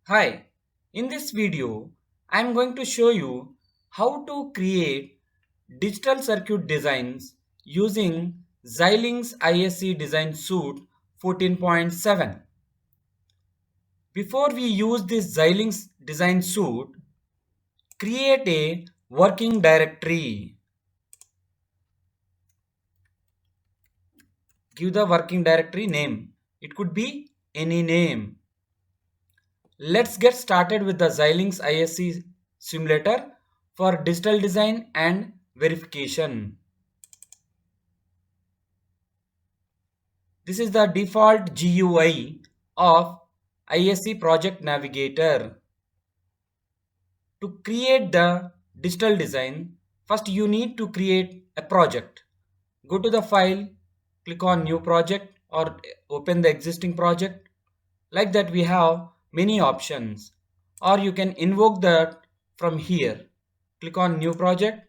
Hi, in this video, I am going to show you how to create digital circuit designs using Xilinx ISE Design Suite 14.7. Before we use this Xilinx Design Suite, create a working directory. Give the working directory name. It could be any name. Let's get started with the Xilinx ISE simulator for digital design and verification. This is the default GUI of ISE Project Navigator. To create the digital design, first you need to create a project. Go to the file, click on new project or open the existing project. Like that we have many options, or you can invoke that from here. Click on new project,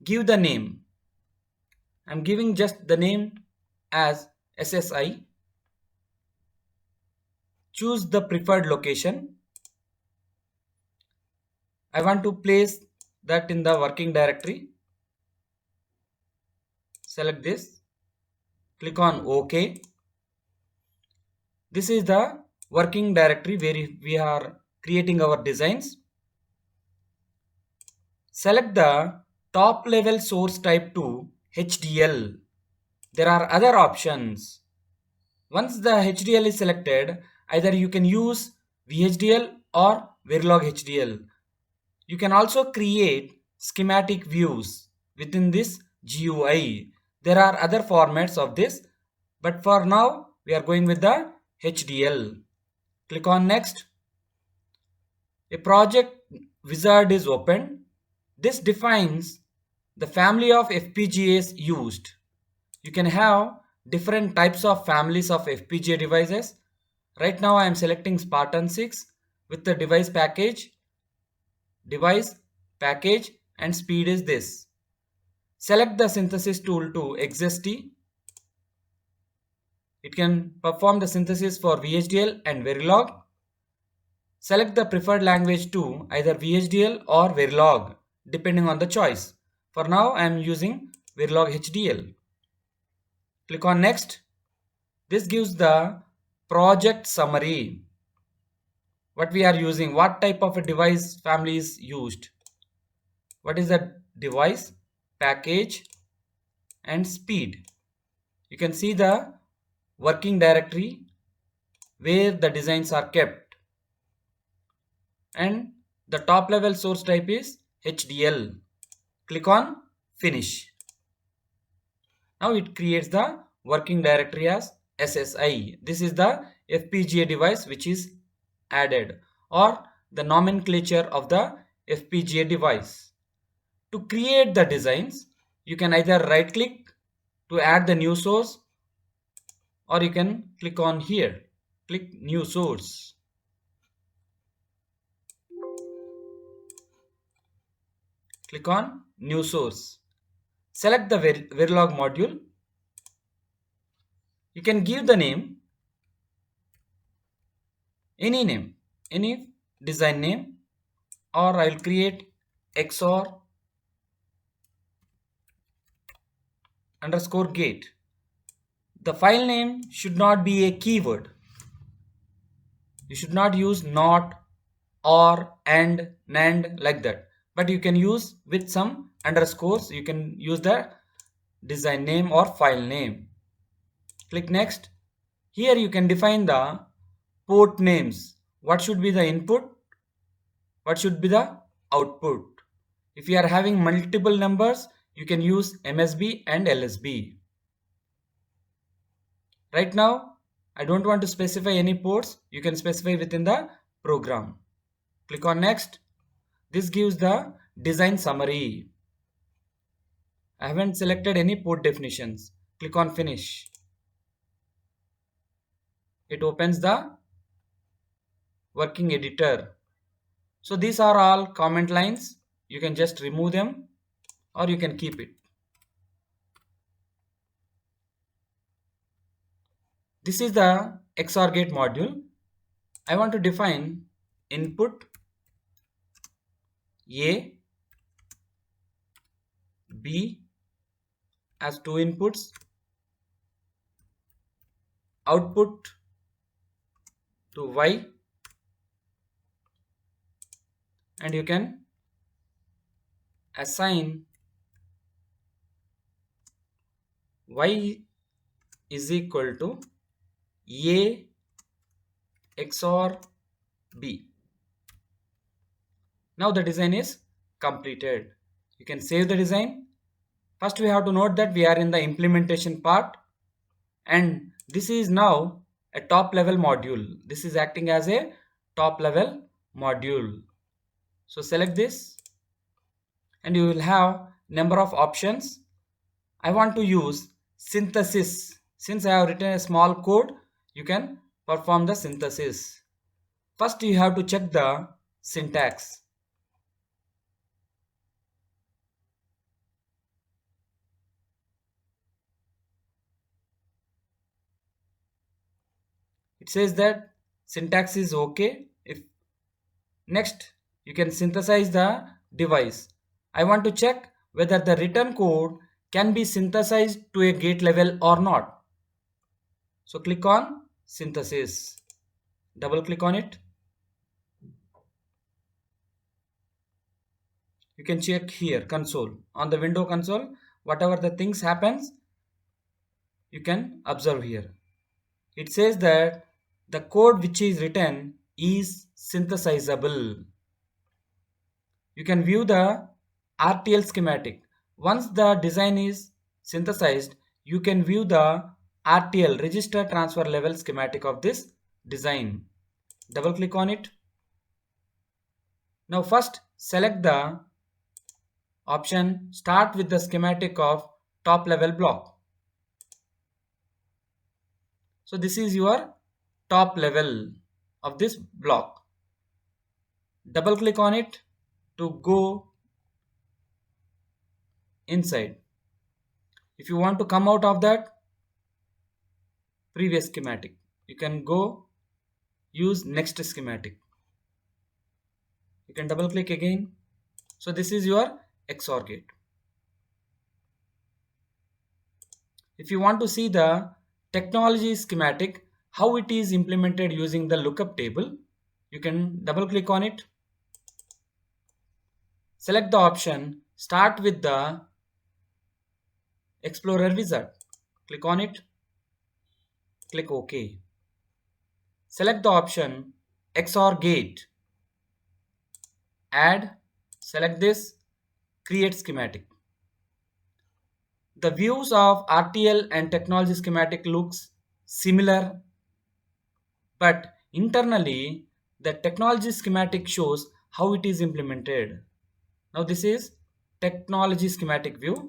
give the name. I'm giving just the name as SSI. Choose the preferred location. I want to place that in the working directory. Select this, click on OK. This is the working directory where we are creating our designs. Select the top level source type to HDL. There are other options. Once the HDL is selected, either you can use VHDL or Verilog HDL. You can also create schematic views within this GUI. There are other formats of this, but for now we are going with the HDL. Click on next. A project wizard is opened. This defines the family of FPGAs used. You can have different types of families of FPGA devices. Right now I am selecting Spartan 6 with the device package and speed is this. Select the synthesis tool to XST. It can perform the synthesis for VHDL and Verilog. Select the preferred language to either VHDL or Verilog depending on the choice. For now I am using Verilog HDL. Click on next. This gives the project summary. What we are using, what type of a device family is used, what is the device, package and speed. You can see the working directory where the designs are kept, and the top level source type is HDL. Click on finish. Now it creates the working directory as SSI. This is the FPGA device which is added, or the nomenclature of the FPGA device. To create the designs, you can either right click to add the new source, or you can click on here, click new source. Click on new source. Select the Verilog module. You can give the name, any design name, or I'll create XOR underscore gate. The file name should not be a keyword. You should not use not, or, and, NAND like that. But you can use with some underscores. You can use the design name or file name. Click next. Here you can define the port names. What should be the input? What should be the output? If you are having multiple numbers, you can use MSB and LSB. Right now, I don't want to specify any ports. You can specify within the program. Click on next. This gives the design summary. I haven't selected any port definitions. Click on finish. It opens the working editor. So these are all comment lines. You can just remove them or you can keep it. This is the XOR gate module. I want to define input A, B as two inputs, output to Y, and you can assign Y is equal to A XOR B. Now the design is completed. You can save the design. First we have to note that we are in the implementation part, and this is now a top level module. This is acting as a top level module. So select this and you will have number of options. I want to use synthesis. Since I have written a small code, you can perform the synthesis. First you have to check the syntax. It says that syntax is okay. If next you can synthesize the device. I want to check whether the written code can be synthesized to a gate level or not. So click on synthesis. Double click on it. You can check here console. On the window console, whatever the things happens, you can observe here. It says that the code which is written is synthesizable. You can view the RTL schematic. Once the design is synthesized, you can view the RTL register transfer level schematic of this design. Double click on it. Now first select the option start with the schematic of top level block. So this is your top level of this block. Double click on it to go inside. If you want to come out of that previous schematic, you can go use next schematic. You can double click again. So this is your XOR gate. If you want to see the technology schematic, how it is implemented using the lookup table, you can double click on it. Select the option start with the Explorer wizard. Click on it. Click OK. Select the option XOR gate. Add. Select this. Create schematic. The views of RTL and technology schematic looks similar, but internally the technology schematic shows how it is implemented. Now this is technology schematic view.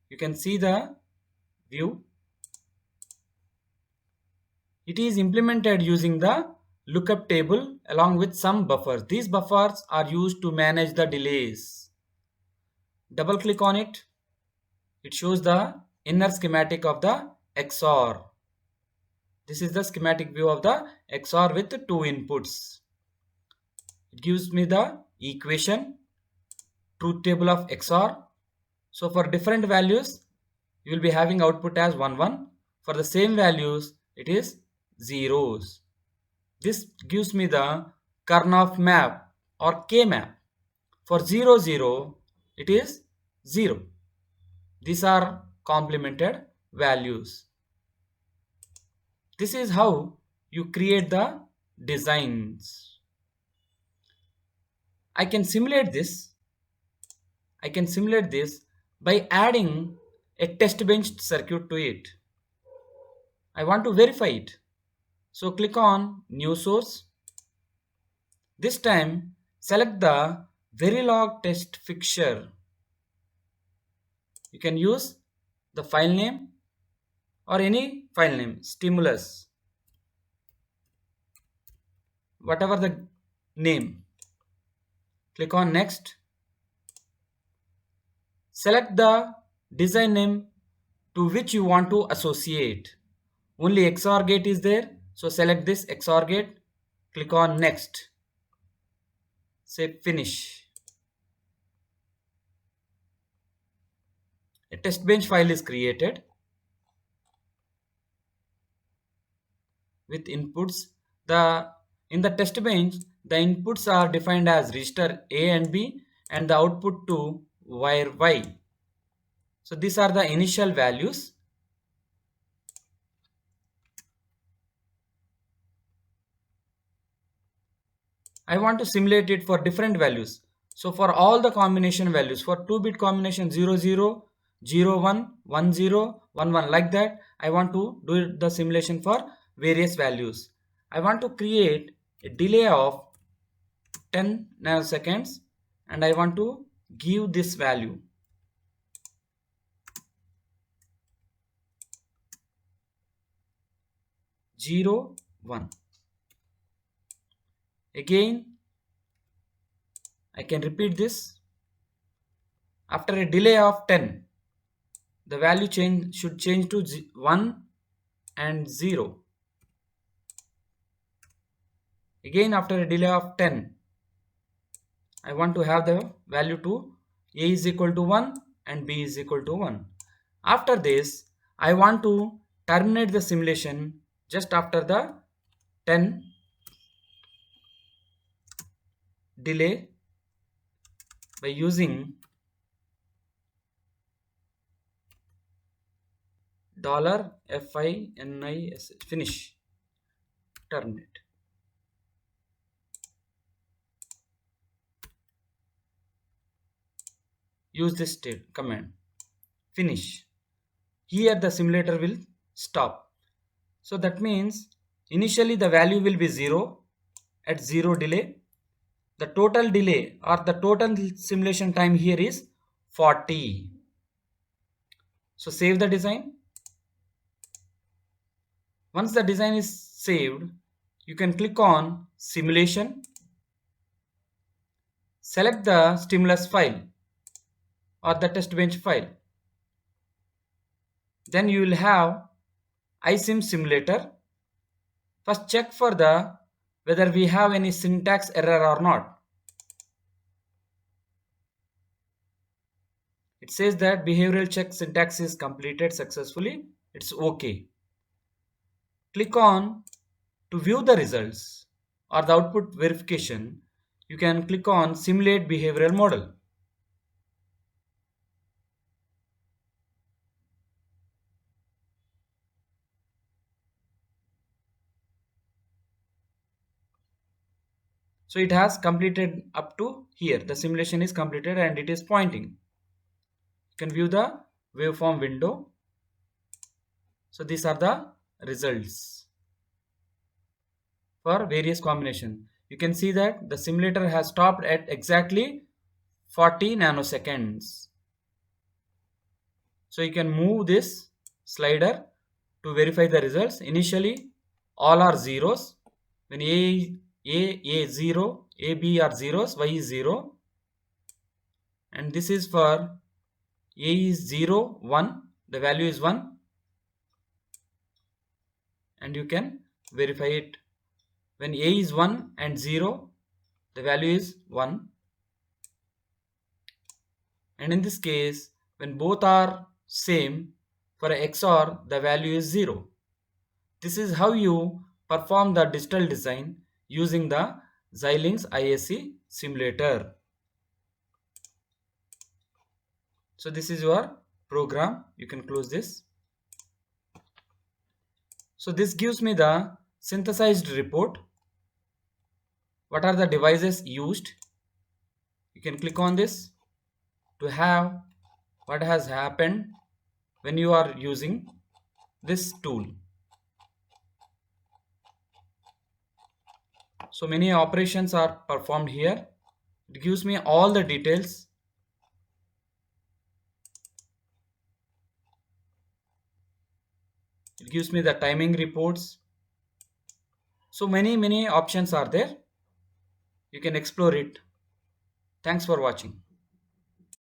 You can see the view. It is implemented using the lookup table along with some buffers. These buffers are used to manage the delays. Double click on it. It shows the inner schematic of the XOR. This is the schematic view of the XOR with two inputs. It gives me the equation, truth table of XOR. So for different values, you will be having output as 1 1. For the same values, it is zeros. This gives me the Karnaugh map or K map. For 0 0, it is 0. These are complemented values. This is how you create the designs. I can simulate this. I can simulate this by adding a test bench circuit to it. I want to verify it. So click on new source. This time select the Verilog test fixture. You can use the file name or any file name, stimulus, whatever the name. Click on next. Select the design name to which you want to associate. Only XOR gate is there, so select this XOR gate. Click on next, say finish. A test bench file is created with inputs. The In the test bench, the inputs are defined as register A and B and the output to wire Y. So these are the initial values. I want to simulate it for different values. So for all the combination values, for 2-bit combination 00, 01, 10, 11, like that, I want to do the simulation for various values. I want to create a delay of 10 nanoseconds and I want to give this value 0, 1. Again, I can repeat this. After a delay of 10, the value should change to 1 and 0. Again, after a delay of 10, I want to have the value to A is equal to 1 and B is equal to 1. After this, I want to terminate the simulation just after the 10 delay by using $FINIS finish, terminate. Use this command finish. Here the simulator will stop. So that means initially the value will be 0 at 0 delay. The total delay or the total simulation time here is 40. So save the design. Once the design is saved, you can click on simulation, select the stimulus file or the test bench file. Then you will have iSim simulator. First check for the whether we have any syntax error or not. It says that behavioral check syntax is completed successfully. It's okay. Click on to view the results or the output verification. You can click on simulate behavioral model. So it has completed up to here. The simulation is completed and it is pointing. You can view the waveform window. So these are the results for various combination. You can see that the simulator has stopped at exactly 40 nanoseconds. So you can move this slider to verify the results. Initially all are zeros. When A 0, A B are zeros, Y is 0. And this is for A is 0, 1. The value is 1. And you can verify it. When A is 1 and 0, the value is 1. And in this case, when both are same, for a XOR, the value is 0. This is how you perform the digital design using the Xilinx ISE simulator. So this is your program. You can close this. So this gives me the synthesized report. What are the devices used? You can click on this to have what has happened when you are using this tool. So many operations are performed here. It gives me all the details. It gives me the timing reports. So many options are there. You can explore it. Thanks for watching.